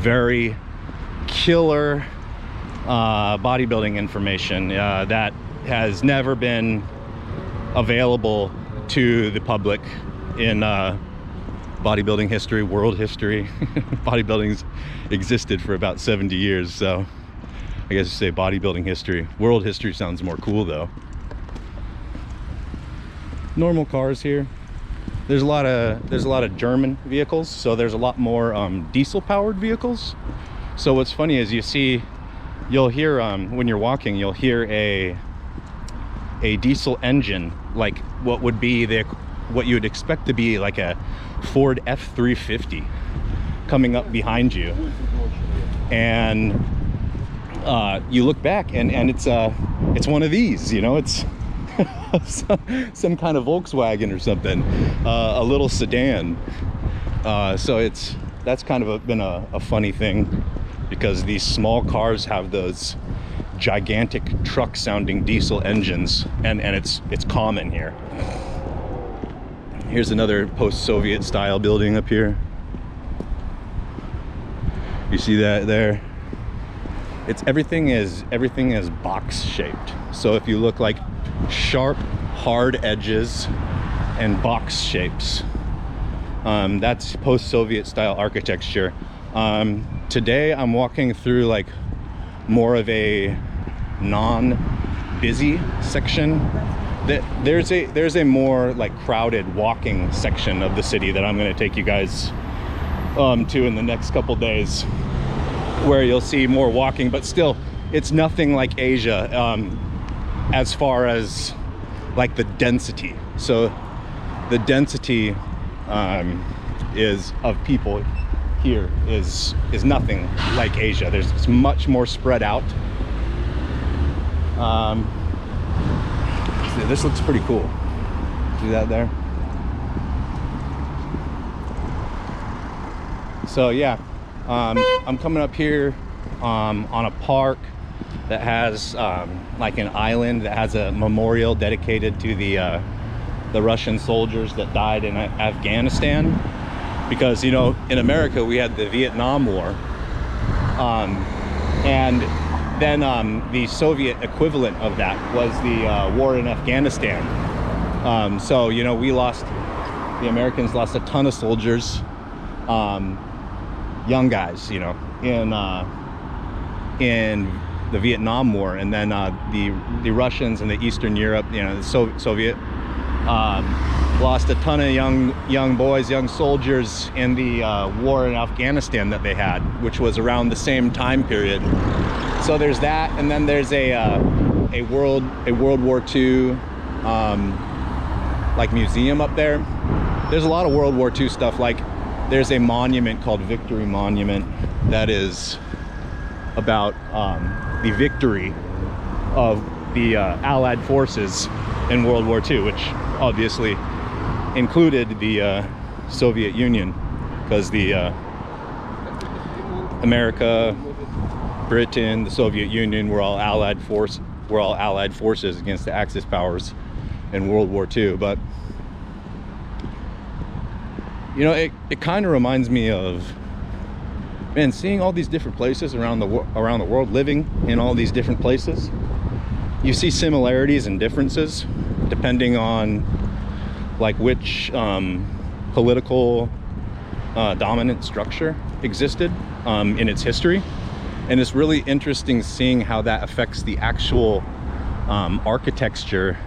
very killer bodybuilding information that has never been available to the public in bodybuilding history, world history. Bodybuilding's existed for about 70 years, so I guess you say bodybuilding history. World history sounds more cool though. Normal cars here. There's a lot of German vehicles, so there's a lot more diesel powered vehicles. So what's funny is you'll hear when you're walking, you'll hear a diesel engine, like what would be what you would expect to be like a Ford F-350 coming up behind you, and you look back and it's one of these, you know, it's some kind of Volkswagen or something, a little sedan. So that's kind of been a funny thing, because these small cars have those gigantic truck sounding diesel engines, and it's common here. Here's another post-Soviet style building up here. You see that there? Everything is box shaped. So if you look, like sharp, hard edges and box shapes, that's post-Soviet style architecture. Today I'm walking through like more of a non-busy section. There's a more like crowded walking section of the city that I'm going to take you guys to in the next couple days, where you'll see more walking, but still it's nothing like Asia as far as like the density. So the density is of people here is nothing like Asia. It's much more spread out. This looks pretty cool. See that there? So yeah, I'm coming up here on a park that has like an island that has a memorial dedicated to the Russian soldiers that died in Afghanistan. Because, you know, in America we had the Vietnam War, and then the Soviet equivalent of that was the war in Afghanistan. So, you know, the Americans lost a ton of soldiers, young guys, you know, in the Vietnam War. And then the Russians and the Eastern Europe, you know, the Soviet, lost a ton of young boys, young soldiers in the war in Afghanistan that they had, which was around the same time period. So there's that, and then there's a World War II like museum up there. There's a lot of World War II stuff. Like there's a monument called Victory Monument that is about the victory of the Allied forces in World War II, which obviously included the Soviet Union, because the America, Britain, the Soviet Union were all allied forces against the Axis powers in World War II. But you know, it kind of reminds me of, man, seeing all these different places around the world, living in all these different places. You see similarities and differences depending on like which political dominant structure existed in its history. And it's really interesting seeing how that affects the actual architecture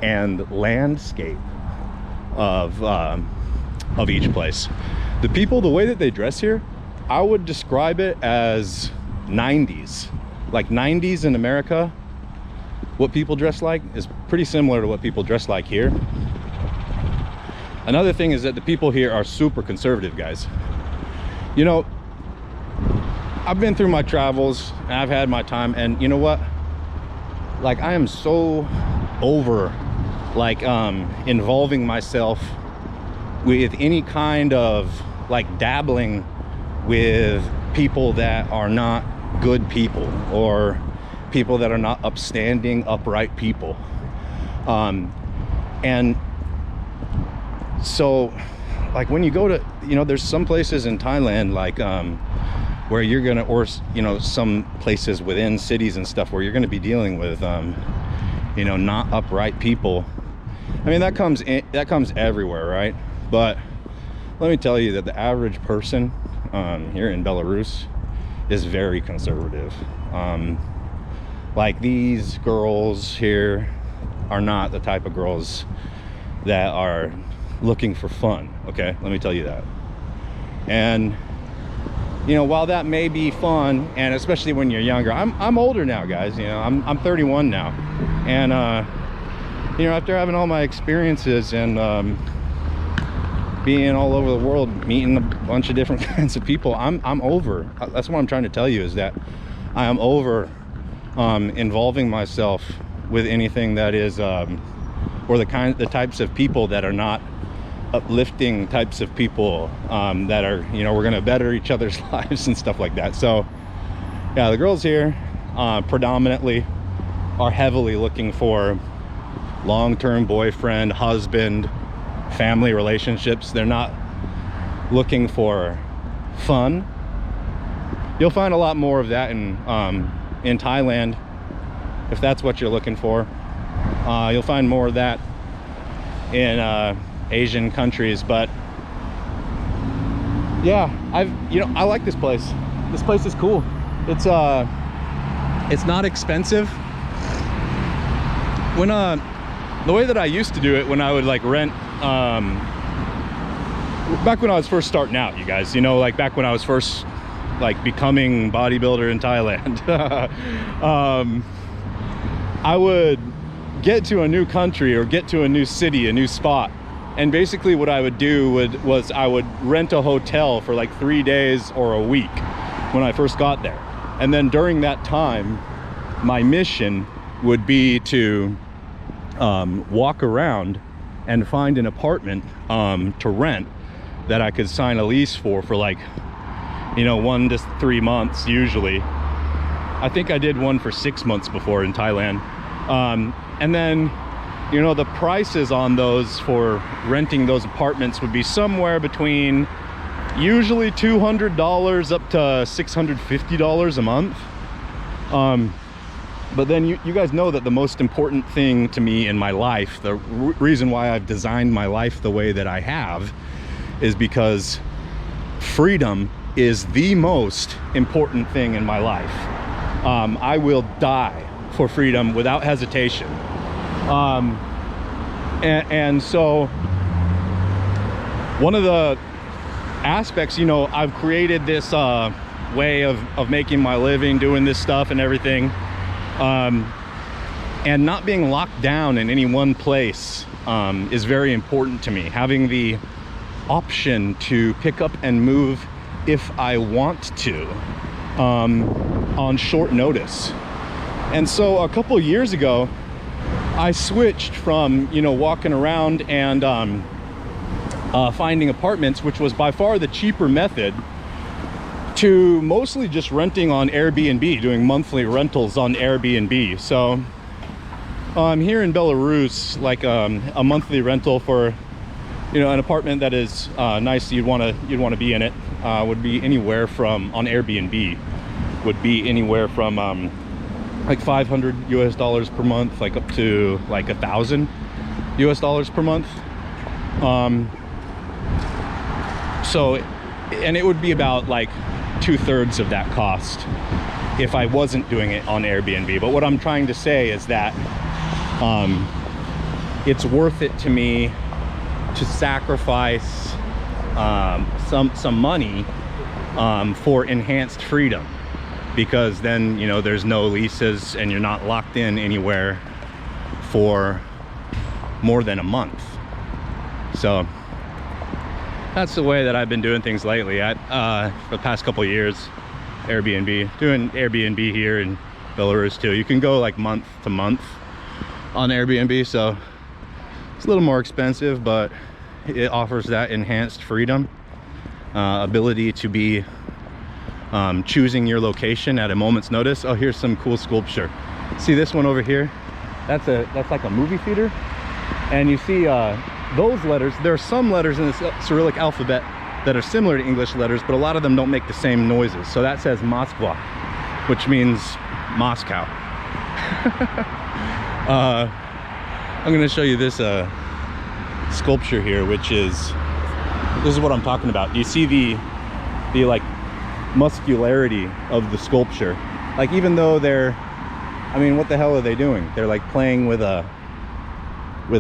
and landscape of each place. The people, the way that they dress here, I would describe it as 90s. Like 90s in America, what people dress like is pretty similar to what people dress like here. Another thing is that the people here are super conservative, guys. You know, I've been through my travels and I've had my time, and you know what? Like, I am so over like involving myself with any kind of like dabbling with people that are not good people, or people that are not upstanding, upright people. And so like when you go to, you know, there's some places in Thailand, like where you're gonna, or you know, some places within cities and stuff where you're gonna be dealing with you know, not upright people. I mean, that comes everywhere, right? But let me tell you that the average person here in Belarus is very conservative. Like, these girls here are not the type of girls that are looking for fun, okay? Let me tell you that. And you know, while that may be fun, and especially when you're younger, I'm older now, guys. You know, I'm 31 now, and you know, after having all my experiences and being all over the world, meeting a bunch of different kinds of people, I'm over. That's what I'm trying to tell you, is that I am over involving myself with anything that is or the types of people that are not uplifting types of people, that are, you know, we're gonna better each other's lives and stuff like that. So yeah, the girls here predominantly are heavily looking for long-term boyfriend, husband, family relationships. They're not looking for fun. You'll find a lot more of that in Thailand, if that's what you're looking for. You'll find more of that in Asian countries. But yeah, I like this place. This place is cool. It's not expensive. When the way that I used to do it, when I would like rent, back when I was first starting out, you guys, you know, like back when I was first like becoming bodybuilder in Thailand, I would get to a new country or get to a new city, a new spot, and basically what I would do was I would rent a hotel for like 3 days or a week when I first got there. And then during that time, my mission would be to walk around and find an apartment to rent that I could sign a lease for like, you know, 1 to 3 months usually. I think I did one for 6 months before in Thailand. And then, you know, the prices on those for renting those apartments would be somewhere between usually $200 up to $650 a month. But then you guys know that the most important thing to me in my life, the reason why I've designed my life the way that I have, is because freedom is the most important thing in my life. I will die for freedom without hesitation. And so one of the aspects, you know, I've created this way of making my living, doing this stuff and everything, and not being locked down in any one place is very important to me. Having the option to pick up and move if I want to, on short notice. And so a couple years ago, I switched from, you know, walking around and finding apartments, which was by far the cheaper method, to mostly just renting on Airbnb, doing monthly rentals on Airbnb. So here in Belarus, like a monthly rental for, you know, an apartment that is nice, you'd want to be in it, would be anywhere from, on Airbnb, would be anywhere from like $500 US per month, like up to like $1,000 US per month. So, and it would be about like 2/3 of that cost if I wasn't doing it on Airbnb. But what I'm trying to say is that it's worth it to me to sacrifice some money for enhanced freedom, because then, you know, there's no leases and you're not locked in anywhere for more than a month. So that's the way that I've been doing things lately. For the past couple of years, doing Airbnb here in Belarus too. You can go like month to month on Airbnb, so it's a little more expensive, but it offers that enhanced freedom, ability to be choosing your location at a moment's notice. Oh, here's some cool sculpture. See this one over here? That's like a movie theater, and you see those letters. There are some letters in the Cyrillic alphabet that are similar to English letters, but a lot of them don't make the same noises. So that says Moskva, which means Moscow. I'm going to show you this sculpture here, which is, this is what I'm talking about. You see the like muscularity of the sculpture. Like, even though they're, I mean, what the hell are they doing? They're like playing with a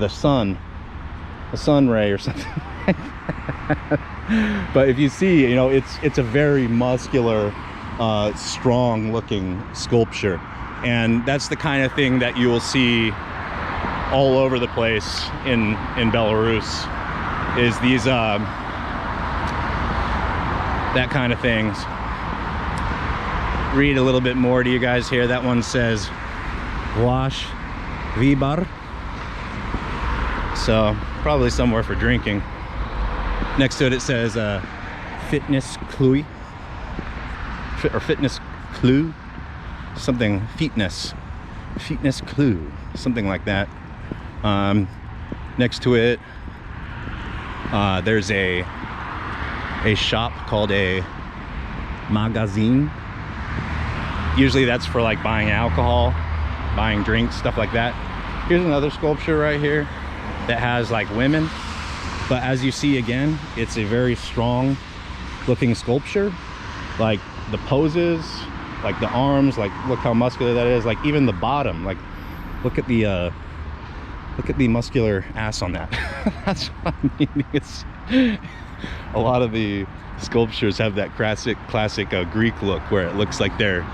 sun ray or something like that. But if you see, you know, it's a very muscular, strong looking sculpture, and that's the kind of thing that you will see all over the place in Belarus, is these that kind of things. Read a little bit more to you guys here. That one says Wash Vibar, so probably somewhere for drinking. Next to it, it says Fitness Clue, or Fitness Clue, something, Fitness Clue, something like that. Next to it, there's a shop called a magazine. Usually that's for like buying alcohol, buying drinks, stuff like that. Here's another sculpture right here that has like women, but as you see, again, it's a very strong looking sculpture. Like the poses, like the arms, like look how muscular that is. Like even the bottom, like look at the muscular ass on that. That's what I mean. It's a lot of the sculptures have that classic Greek look, where it looks like they're